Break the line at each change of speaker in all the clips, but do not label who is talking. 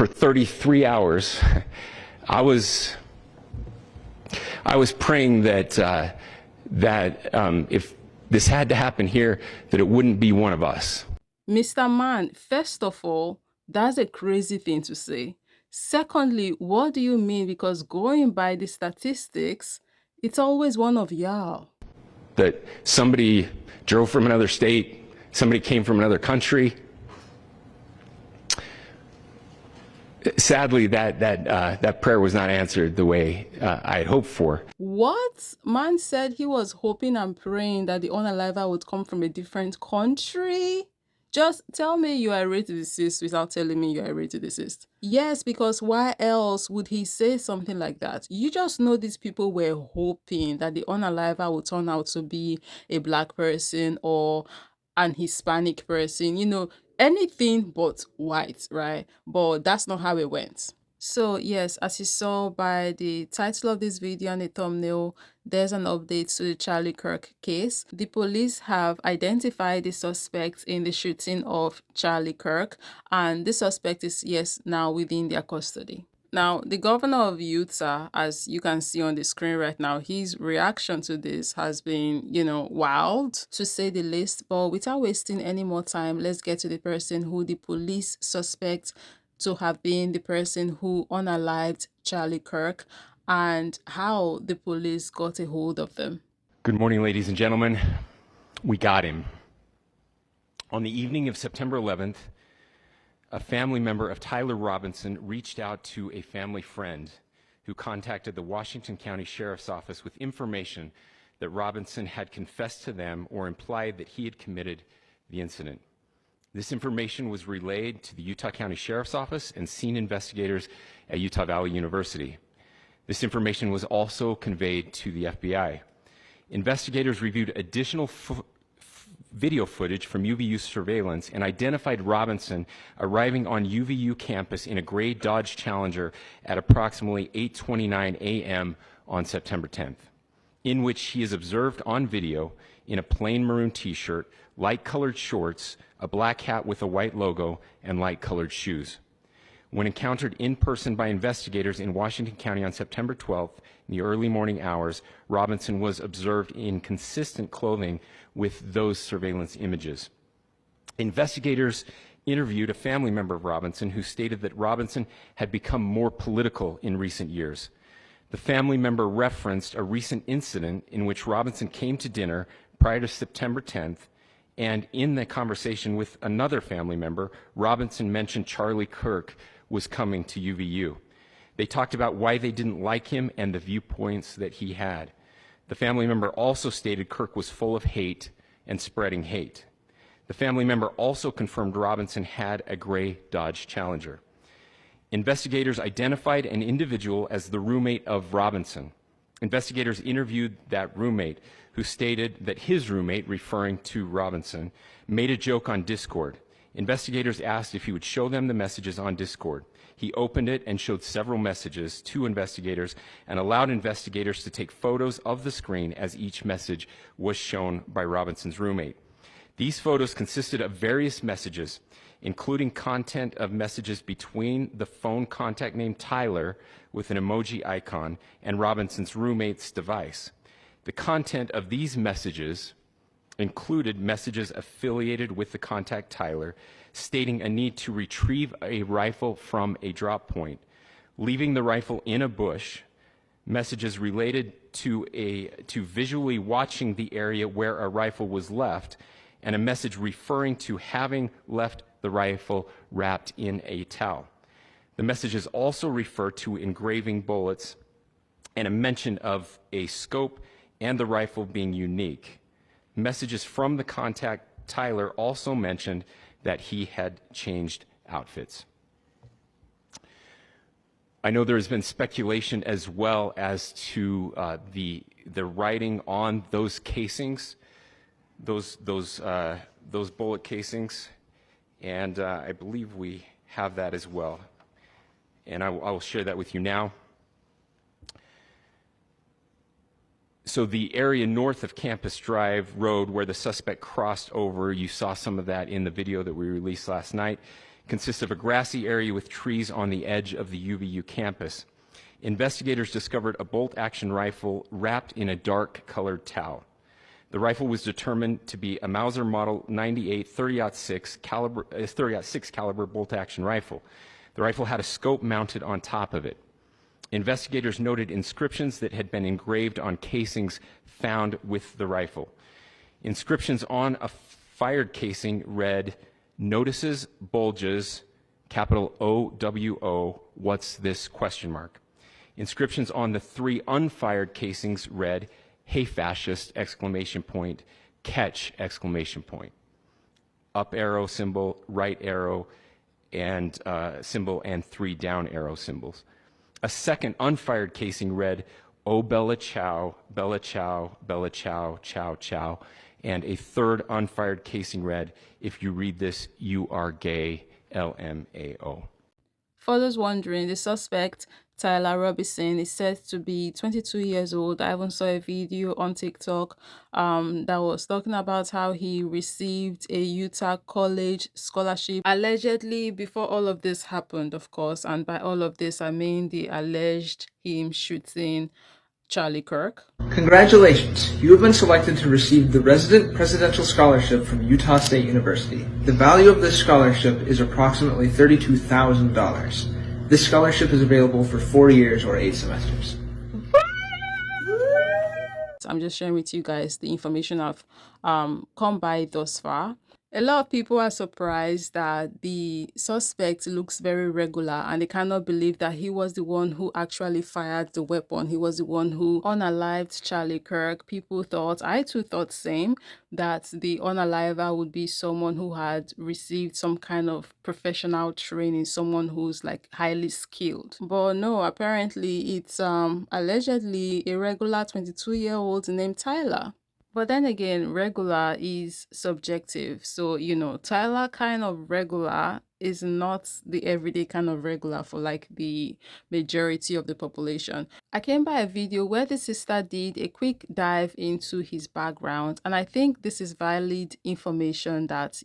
for 33 hours, I was praying that if this had to happen here, that it wouldn't be one of us.
Mr. Man, first of all, that's a crazy thing to say. Secondly, what do you mean? Because going by the statistics, it's always one of y'all.
That somebody drove from another state, somebody came from another country. Sadly, that prayer was not answered the way I had hoped for.
What? Man said he was hoping and praying that the unaliver would come from a different country? Just tell me you are ready to desist without telling me you are ready to desist. Yes, because why else would he say something like that? You just know these people were hoping that the unaliver would turn out to be a black person or an Hispanic person, anything but white, right? But that's not how it went. So yes, as you saw by the title of this video and the thumbnail, there's an update to the Charlie Kirk case. The police have identified the suspect in the shooting of Charlie Kirk, and the suspect is, yes, now within their custody. Now, the governor of Utah, as you can see on the screen right now, his reaction to this has been, wild, to say the least. But without wasting any more time, let's get to the person who the police suspect to have been the person who unalived Charlie Kirk and how the police got a hold of them.
Good morning, ladies and gentlemen. We got him. On the evening of September 11th, a family member of Tyler Robinson reached out to a family friend who contacted the Washington County Sheriff's Office with information that Robinson had confessed to them or implied that he had committed the incident. This information was relayed to the Utah County Sheriff's Office and scene investigators at Utah Valley University. This information was also conveyed to the FBI. Investigators reviewed additional video footage from UVU surveillance and identified Robinson arriving on UVU campus in a gray Dodge Challenger at approximately 8:29 a.m. on September 10th, in which he is observed on video in a plain maroon t-shirt, light-colored shorts, a black hat with a white logo, and light-colored shoes. When encountered in person by investigators in Washington County on September 12th, in the early morning hours, Robinson was observed in consistent clothing with those surveillance images. Investigators interviewed a family member of Robinson who stated that Robinson had become more political in recent years. The family member referenced a recent incident in which Robinson came to dinner prior to September 10th, and in the conversation with another family member, Robinson mentioned Charlie Kirk was coming to UVU. They talked about why they didn't like him and the viewpoints that he had. The family member also stated Kirk was full of hate and spreading hate. The family member also confirmed Robinson had a gray Dodge Challenger. Investigators identified an individual as the roommate of Robinson. Investigators interviewed that roommate, who stated that his roommate, referring to Robinson, made a joke on Discord. Investigators asked if he would show them the messages on Discord. He opened it and showed several messages to investigators and allowed investigators to take photos of the screen as each message was shown by Robinson's roommate. These photos consisted of various messages, including content of messages between the phone contact named Tyler with an emoji icon and Robinson's roommate's device. The content of these messages included messages affiliated with the contact Tyler, stating a need to retrieve a rifle from a drop point, leaving the rifle in a bush, messages related to visually watching the area where a rifle was left, and a message referring to having left the rifle wrapped in a towel. The messages also refer to engraving bullets and a mention of a scope and the rifle being unique. Messages from the contact Tyler also mentioned that he had changed outfits. I know there has been speculation as well as to the writing on those casings, those bullet casings, and I believe we have that as well. And I will share that with you now. So the area north of Campus Drive Road where the suspect crossed over, you saw some of that in the video that we released last night, consists of a grassy area with trees on the edge of the UVU campus. Investigators discovered a bolt-action rifle wrapped in a dark-colored towel. The rifle was determined to be a Mauser Model 98 .30-06 caliber bolt-action rifle. The rifle had a scope mounted on top of it. Investigators noted inscriptions that had been engraved on casings found with the rifle. Inscriptions on a fired casing read, "Notices, bulges, capital OWO, what's this?" ? Inscriptions on the 3 unfired casings read, "Hey fascist!" ! Catch! ! Up arrow symbol, right arrow and symbol, and 3 down arrow symbols. A second unfired casing read, "Oh Bella Chow, Bella Chow, Bella Chow, Chow Chow," and a third unfired casing read, "If you read this, you are gay, LMAO."
For those wondering, the suspect, Tyler Robinson, is said to be 22 years old. I even saw a video on TikTok that was talking about how he received a Utah College scholarship, allegedly before all of this happened, of course. And by all of this, I mean the alleged him shooting Charlie Kirk.
Congratulations, you have been selected to receive the Resident Presidential Scholarship from Utah State University. The value of this scholarship is approximately $32,000. This scholarship is available for 4 years or 8 semesters.
I'm just sharing with you guys the information I've come by thus far. A lot of people are surprised that the suspect looks very regular, and they cannot believe that he was the one who actually fired the weapon. He was the one who unalived Charlie Kirk. People thought, I too thought same, that the unaliver would be someone who had received some kind of professional training, someone who's like highly skilled. But no, apparently it's allegedly a regular 22-year-old named Tyler. But then again, regular is subjective. So, Tyler kind of regular is not the everyday kind of regular for like the majority of the population. I came by a video where the sister did a quick dive into his background, and I think this is valid information that,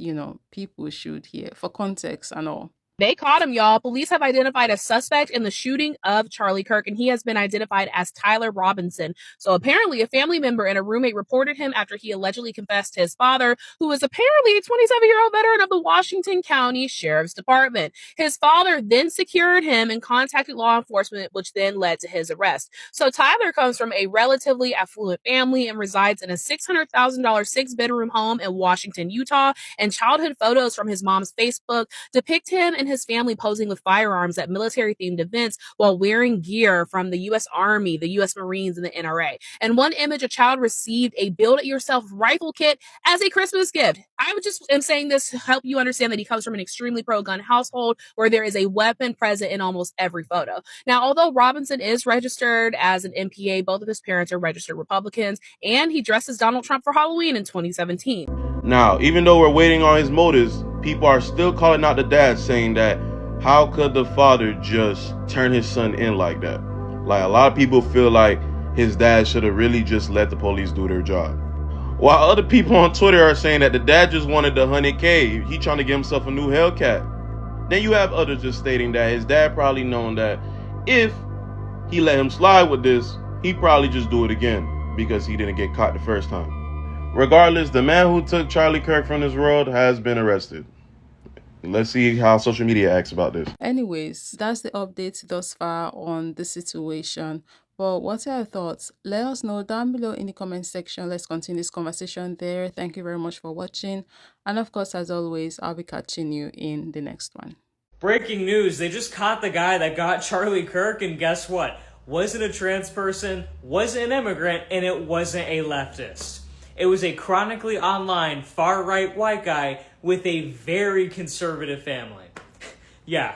people should hear for context and all.
They caught him, y'all. Police have identified a suspect in the shooting of Charlie Kirk, and he has been identified as Tyler Robinson. So apparently a family member and a roommate reported him after he allegedly confessed to his father, who is apparently a 27-year-old veteran of the Washington County Sheriff's Department. His father then secured him and contacted law enforcement, which then led to his arrest. So Tyler comes from a relatively affluent family and resides in a $600,000 6-bedroom home in Washington, Utah, and childhood photos from his mom's Facebook depict him and his family posing with firearms at military-themed events while wearing gear from the U.S. Army, the U.S. Marines, and the NRA. And one image, a child received a build-it-yourself rifle kit as a Christmas gift. I just am saying this to help you understand that he comes from an extremely pro-gun household where there is a weapon present in almost every photo. Now, although Robinson is registered as an MPA, both of his parents are registered Republicans, and he dressed as Donald Trump for Halloween in 2017.
Now, even though we're waiting on his motives, people are still calling out the dad, saying that how could the father just turn his son in like that? Like, a lot of people feel like his dad should have really just let the police do their job. While other people on Twitter are saying that the dad just wanted the 100K, he trying to get himself a new Hellcat. Then you have others just stating that his dad probably known that if he let him slide with this, he'd probably just do it again because he didn't get caught the first time. Regardless, the man who took Charlie Kirk from this world has been arrested. Let's see how social media acts about this.
Anyways, that's the update thus far on the situation. But what are your thoughts? Let us know down below in the comment section. Let's continue this conversation there. Thank you very much for watching. And of course, as always, I'll be catching you in the next one.
Breaking news, they just caught the guy that got Charlie Kirk, and guess what? Wasn't a trans person, wasn't an immigrant, and it wasn't a leftist. It was a chronically online, far-right white guy with a very conservative family. Yeah,